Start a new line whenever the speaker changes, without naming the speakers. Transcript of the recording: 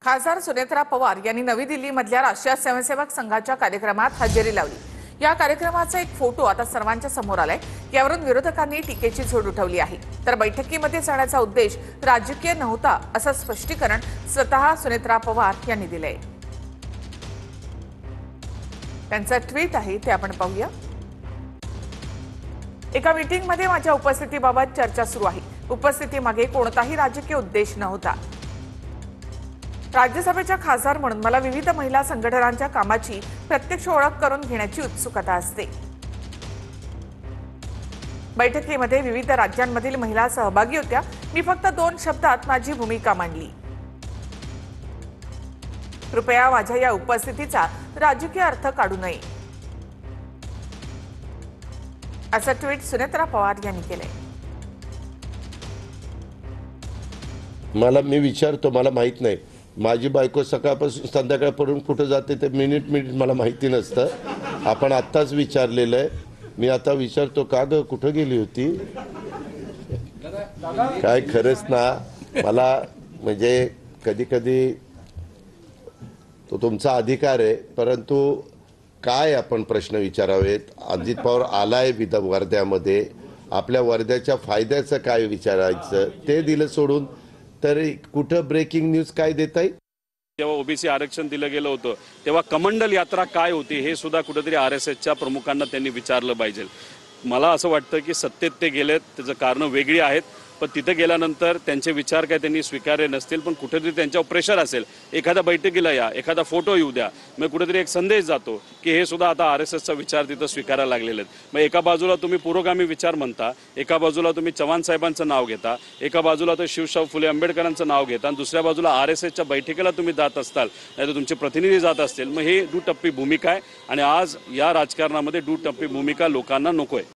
खासदार सुनेत्रा पवार यांनी नवी दिल्लीमधल्या राष्ट्रीय स्वयंसेवक संघाच्या कार्यक्रमात हजेरी लावली। या कार्यक्रमाचा एक फोटो आता सर्वांच्या समोर आलाय। यावरून विरोधकांनी टीकेची झोड उठवली आहे। तर बैठकीमध्ये जाण्याचा उद्देश राजकीय नव्हता असं स्पष्टीकरण स्वतः सुनेत्रा पवार यांनी दिलंय। त्यांचं ट्विट आहे ते आपण पाहूया। एका मीटिंगमध्ये माझ्या उपस्थितीबाबत चर्चा सुरू आहे। उपस्थितीमागे कोणताही राजकीय उद्देश नव्हता। राज्यसभेच्या खासदार म्हणून मला विविध महिला संघटनांच्या कामाची प्रत्यक्ष ओळख करून घेण्याची उत्सुकता असते। बैठकीमध्ये विविध राज्यांमधील महिला सहभागी होत्या। मी फक्त 2 शब्दात माझी भूमिका मांडली। कृपया माझ्या या उपस्थितीचा राजकीय अर्थ काढू नये, असं ट्विट सुनेत्रा पवार यांनी केलंय।
मी विचारतो, मला माहित नाही। माझी बायको सकाळपासून संध्याकाळपर्यंत कुठे जाते ते मिनिट मला माहिती नसतं। आपण आत्ताच विचारलेलं आहे। मी आता विचारतो, का ग कुठे गेली होती? काय खरंच ना, मला म्हणजे कधी कधी तो तुमचा अधिकार आहे, परंतु काय आपण प्रश्न विचारावेत। अजित पवार आलाय वर्ध्यामध्ये, आपल्या वर्ध्याच्या फायद्याचं काय विचारायचं ते दिलं सोडून तर कुठं ब्रेकिंग न्यूज काय देता येईल?
जेव्हा ओबीसी आरक्षण दिलं गेलं होतं तेव्हा कमंडल यात्रा काय होती हे सुद्धा कुठेतरी आरएसएसच्या प्रमुखांना त्यांनी विचारलं पाहिजे। मला असं वाटतं की सत्तेत ते गेलेत, त्याचं कारण वेगळी आहेत, पण तिथे गेल्यानंतर त्यांचे विचार काय त्यांनी स्वीकारले नसतील, पण कुठेतरी त्यांच्यावर प्रेशर असेल। एखाद्या बैठकीला या, एखादा फोटो येऊ द्या, मग कुठेतरी एक संदेश जातो की हे सुद्धा आता आरएसएसचा विचार तिथं स्वीकारायला लागलेले आहेत। मग एका बाजूला तुम्ही पुरोगामी विचार म्हणता, एका बाजूला तुम्ही चव्हाण साहेबांचं नाव घेता, एका बाजूला तर शिवशाहू फुले आंबेडकरांचं नाव घेता, आणि दुसऱ्या बाजूला आरएसएसच्या बैठकीला तुम्ही जात असताल, नाहीतर तुमचे प्रतिनिधी जात असतील। मग हे दुटप्पी भूमिका आहे, आणि आज या राजकारणामध्ये दुटप्पी भूमिका लोकांना नकोय।